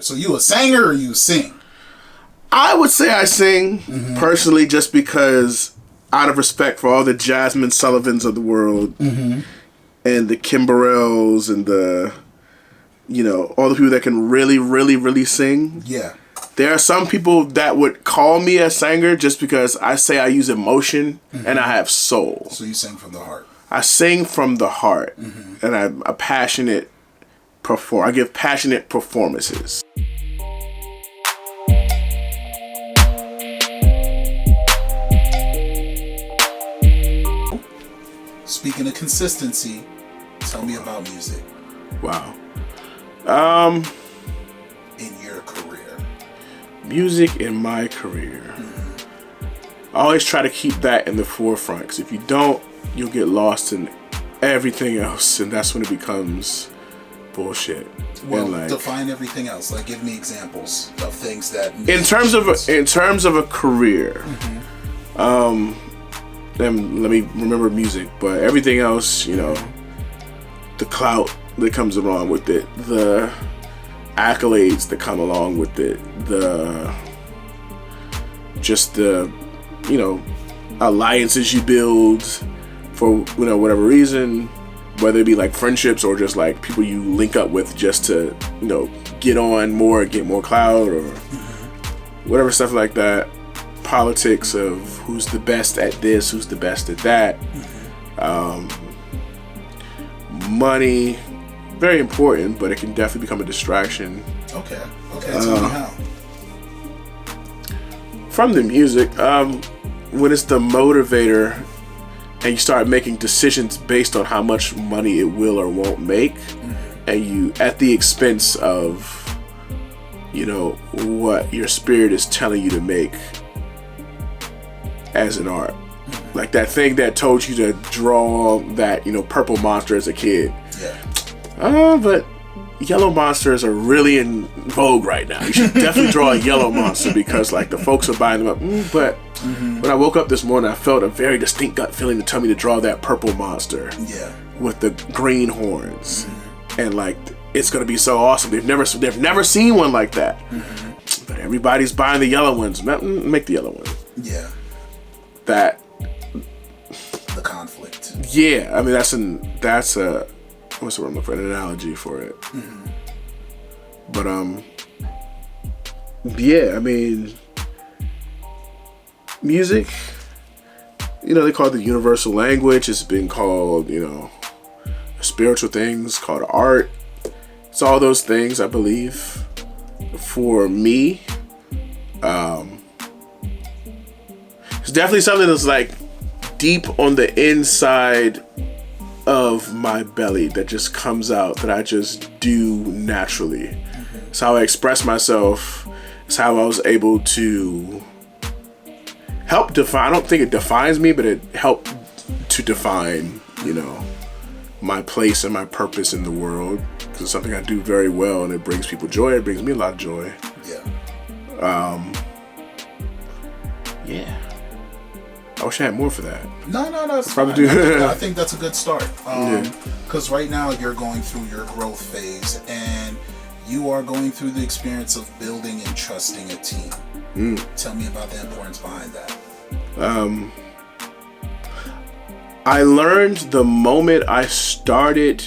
So you a singer or you sing? I would say I sing personally, just because out of respect for all the Jasmine Sullivans of the world and the Kimberells and the, all the people that can really, really, really sing. Yeah. There are some people that would call me a singer just because I say I use emotion and I have soul. So you sing from the heart. I sing from the heart, and I'm a passionate I give passionate performances. Speaking of consistency, tell me about music. Wow. In your career. Music in my career. I always try to keep that in the forefront, because if you don't, you'll get lost in everything else, and that's when it becomes bullshit. Well, define everything else. Like, give me examples of things that. In terms of a career, then let me remember music, but everything else, the clout that comes along with it, the accolades that come along with it, the alliances you build for whatever reason, whether it be like friendships or just like people you link up with just to get on more, get more clout, or whatever stuff like that. Politics of who's the best at this, who's the best at that. Money, very important, but it can definitely become a distraction. Okay, tell me how. From the music, when it's the motivator and you start making decisions based on how much money it will or won't make, and you at the expense of what your spirit is telling you to make as an art. Like that thing that told you to draw that purple monster as a kid. Yeah. But yellow monsters are really in vogue right now. You should definitely draw a yellow monster, because like the folks are buying them up. But when I woke up this morning, I felt a very distinct gut feeling to tell me to draw that purple monster. Yeah. With the green horns, and like it's gonna be so awesome. They've never seen one like that. But everybody's buying the yellow ones. Make the yellow one. Yeah. That. The conflict. Yeah, I mean that's a what's the word I'm looking for? An analogy for it. But yeah, I mean, music, they call it the universal language. It's been called, spiritual things, called art. It's all those things, I believe. For me, it's definitely something that's like deep on the inside of my belly that just comes out, that I just do naturally. It's how I express myself. It's how I was able to help define. I don't think it defines me, but it helped to define, my place and my purpose in the world. Because it's something I do very well, and it brings people joy. It brings me a lot of joy. Yeah. Yeah. I wish I had more for that. No, it's probably fine. do. I think that's a good start. Because right now you're going through your growth phase, and you are going through the experience of building and trusting a team. Tell me about the importance behind that. I learned the moment I started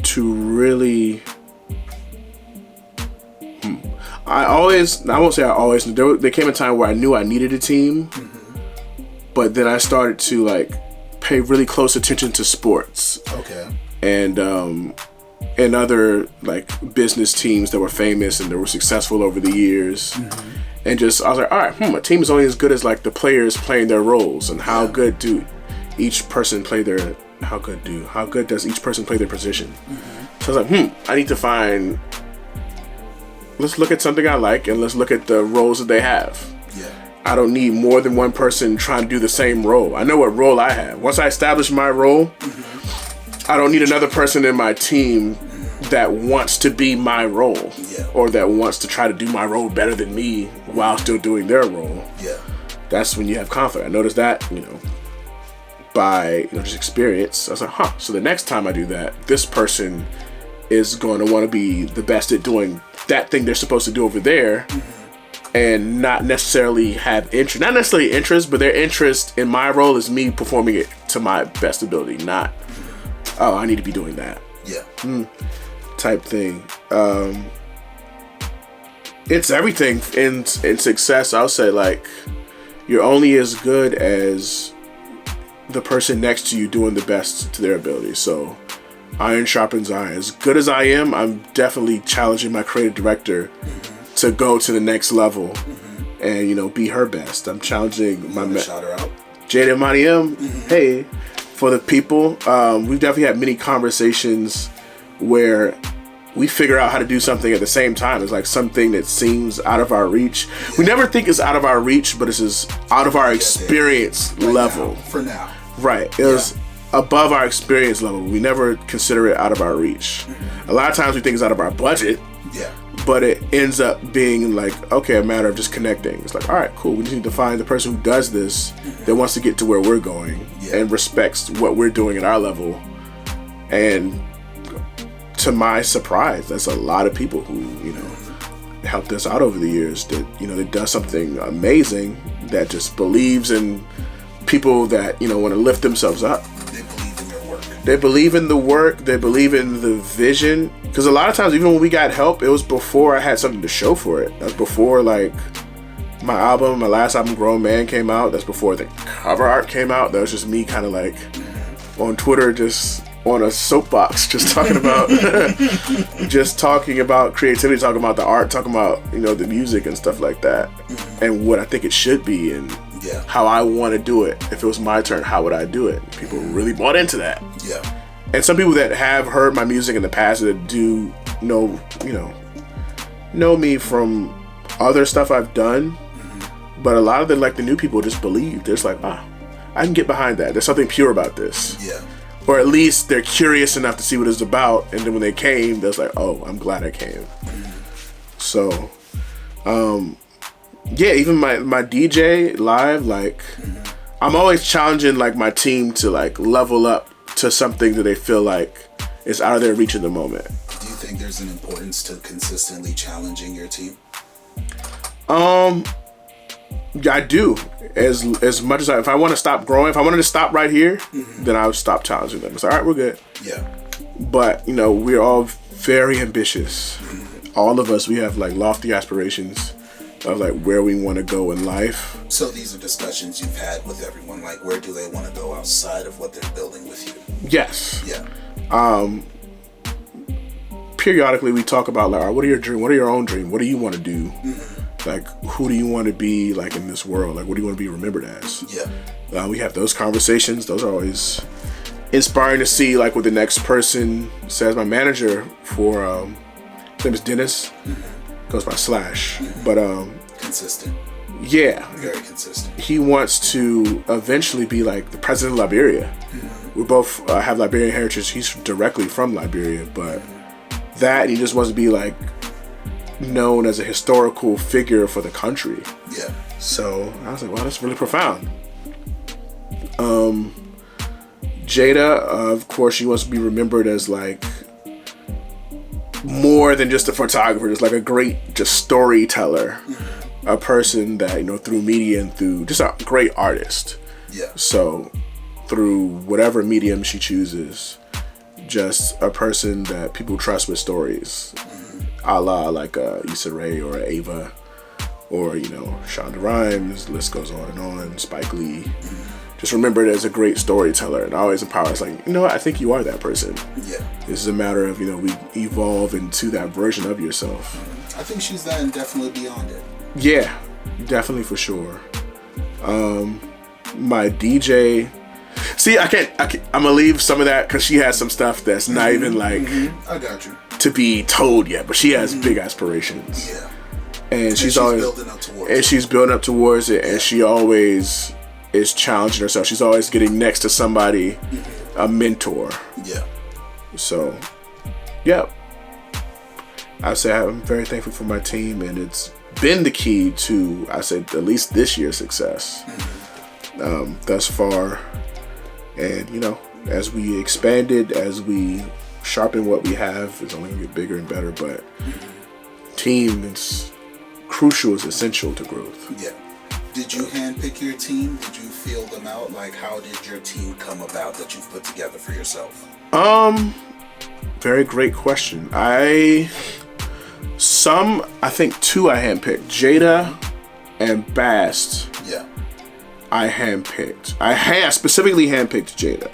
to really. I won't say I always. There came a time where I knew I needed a team. But then I started to like pay really close attention to sports. Okay. And other like business teams that were famous and that were successful over the years. And I was like, all right, a team is only as good as like the players playing their roles, and how good do each person play their how good does each person play their position? So I was like, I need to find. Let's look at something I like, and let's look at the roles that they have. Yeah. I don't need more than one person trying to do the same role. I know what role I have. Once I establish my role, I don't need another person in my team that wants to be my role, or that wants to try to do my role better than me while still doing their role. Yeah. That's when you have conflict. I noticed that, by just experience. I was like, so the next time I do that, this person is going to want to be the best at doing that thing they're supposed to do over there, and not necessarily have interest. Not necessarily interest, but their interest in my role is me performing it to my best ability, not, oh, I need to be doing that. Yeah. Type thing. It's everything in success. I'll say, like, you're only as good as the person next to you doing the best to their ability. So iron sharpens iron. As good as I am, I'm definitely challenging my creative director to go to the next level and, you know, be her best. I'm challenging my shout her out. Jadaimaniim. Hey, for the people, we've definitely had many conversations where we figure out how to do something at the same time. It's like something that seems out of our reach. We never think it's out of our reach, but it's just out of our experience level. For now. Right. It was above our experience level. We never consider it out of our reach. A lot of times we think it's out of our budget. Yeah. But it ends up being like, okay, a matter of just connecting. It's like, all right, cool. We just need to find the person who does this that wants to get to where we're going and respects what we're doing at our level. And to my surprise, that's a lot of people who, you know, helped us out over the years that, you know, that does something amazing, that just believes in people that, you know, want to lift themselves up. They believe in their work. They believe in the work. They believe in the vision. Because a lot of times, even when we got help, it was before I had something to show for it. That's before, like, my last album, Grown Man, came out. That's before the cover art came out. That was just me kind of like on Twitter, just on a soapbox, just talking about creativity, talking about the art, talking about, you know, the music and stuff like that, and what I think it should be, and how I want to do it. If it was my turn, how would I do it? People really bought into that. Yeah. And some people that have heard my music in the past that do know me from other stuff I've done, but a lot of the, like, the new people just believe. They're just like, I can get behind that. There's something pure about this. Yeah. Or at least they're curious enough to see what it's about, and then when they came, they're like, oh, I'm glad I came. So, even my DJ live, like, I'm always challenging, like, my team to, like, level up to something that they feel like is out of their reach in the moment. Do you think there's an importance to consistently challenging your team? I do. As much as if I want to stop growing, if I wanted to stop right here, then I would stop challenging them. It's all right, we're good. Yeah. But, you know, we're all very ambitious. All of us, we have, like, lofty aspirations of, like, where we want to go in life. So these are discussions you've had with everyone, like, where do they want to go outside of what they're building with you? Yes. Yeah. Periodically, we talk about, like, all right, what are your dreams? What are your own dreams? What do you want to do? Like, who do you want to be, like, in this world? Like, what do you want to be remembered as? Yeah. We have those conversations. Those are always inspiring to see, like, what the next person says. My manager for, his name is Dennis. Goes by Slash. But, consistent. Yeah. Very consistent. He wants to eventually be, like, the president of Liberia. We both have Liberian heritage. He's directly from Liberia, but that, he just wants to be, like, known as a historical figure for the country. Yeah. So I was like, wow, that's really profound. Jada, of course, she wants to be remembered as, like, more than just a photographer, just like a great just storyteller, a person that, you know, through media and through just a great artist. Yeah. So through whatever medium she chooses, just a person that people trust with stories. A la like Issa Rae or Ava or, you know, Shonda Rhimes, the list goes on, Spike Lee. Just remembered as a great storyteller, and always empower us, like, you know what, I think you are that person. Yeah. This is a matter of, you know, we evolve into that version of yourself. I think she's that and definitely beyond it. Yeah, definitely for sure. My DJ, see, I'm gonna leave some of that because she has some stuff that's not even like I got you. to be told yet, but she has big aspirations. Yeah. And she's always building up towards it. it. She's building up towards it, and she always is challenging herself. She's always getting next to somebody, a mentor. Yeah. So, yeah. I say I'm very thankful for my team, and it's been the key to, I say, at least this year's success thus far. And, you know, as we expanded, as we sharpen what we have. It's only gonna get bigger and better, but team is crucial, is essential to growth. Yeah. Did you handpick your team? Did you feel them out? Like, how did your team come about that you've put together for yourself? Very great question. I think two I handpicked. Jada and Basts. Yeah. I handpicked. I specifically handpicked Jada.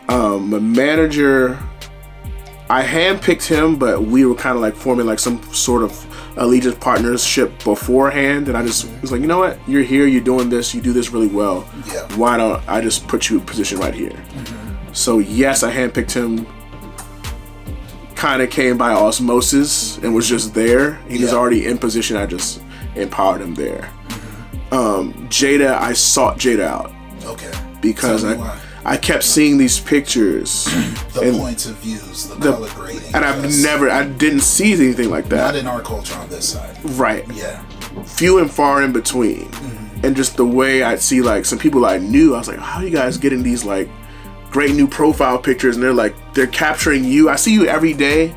My manager, I handpicked him, but we were kind of like forming like some sort of allegiance partnership beforehand, and I just was like, you know what, you're here, you're doing this, you do this really well. Yeah. Why don't I just put you in position right here? So yes, I handpicked him. Kind of came by osmosis and was just there. He was already in position. I just empowered him there. Jada, I sought Jada out. Okay. Because I kept seeing these pictures. The points of views, the color grading. And I didn't see anything like that. Not in our culture on this side. Right. Yeah. Few and far in between. And just the way I'd see like some people I knew, I was like, how are you guys getting these like great new profile pictures? And they're capturing you. I see you every day,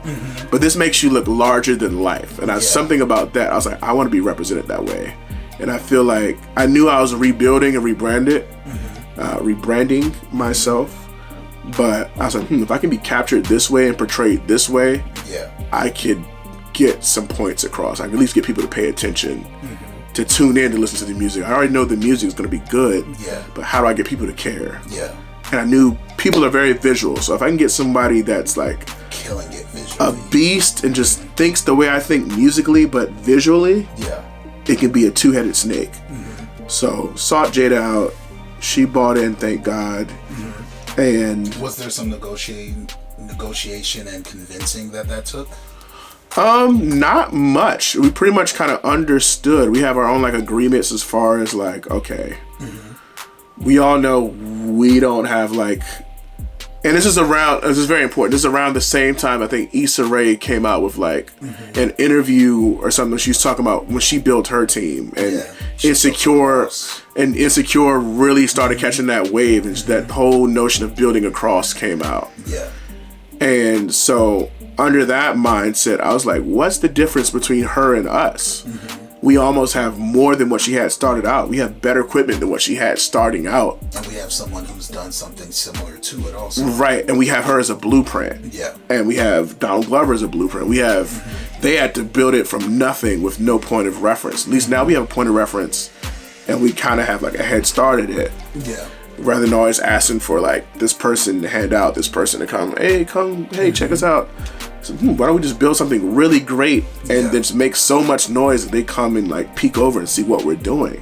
but this makes you look larger than life. And something about that, I was like, I want to be represented that way. And I feel like I knew I was rebuilding and rebranding myself, but I was like, if I can be captured this way and portrayed this way, I could get some points across. I can at least get people to pay attention, to tune in, to listen to the music. I already know the music is going to be good, but how do I get people to care? And I knew people are very visual, so if I can get somebody that's like killing it visually, a beast and just thinks the way I think musically but visually, it can be a two-headed snake. So sought Jada out. She bought in, thank God. And was there some negotiation and convincing that took? Not much. We pretty much kind of understood. We have our own like agreements as far as like, okay, we all know we don't have like, and this is very important. This is around the same time I think Issa Rae came out with like an interview or something. She's talking about when she built her team, and Insecure really started catching that wave, and that whole notion of building across came out. And so under that mindset, I was like, what's the difference between her and us? We almost have more than what she had started out. We have better equipment than what she had starting out. And we have someone who's done something similar to it also. Right, and we have her as a blueprint. And we have Donald Glover as a blueprint. We have, they had to build it from nothing with no point of reference. At least now we have a point of reference, and we kind of have like a head start at it. Rather than always asking for like this person to hand out, this person to come, hey, check us out. So, why don't we just build something really great and then just make so much noise that they come and like peek over and see what we're doing.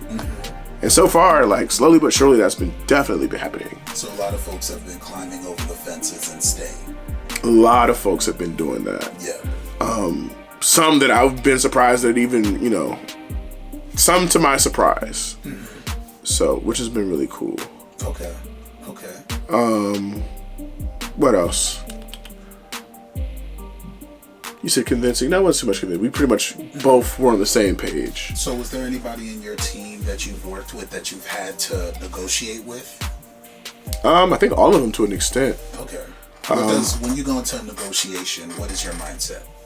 And so far, like slowly but surely, that's definitely been happening. So a lot of folks have been climbing over the fences and staying. A lot of folks have been doing that. Some that I've been surprised that even, some to my surprise. So, which has been really cool. Okay. What else? You said convincing. That wasn't too much convincing. We pretty much both were on the same page. So was there anybody in your team that you've worked with that you've had to negotiate with? I think all of them to an extent. Okay. Because when you go into a negotiation, what is your mindset?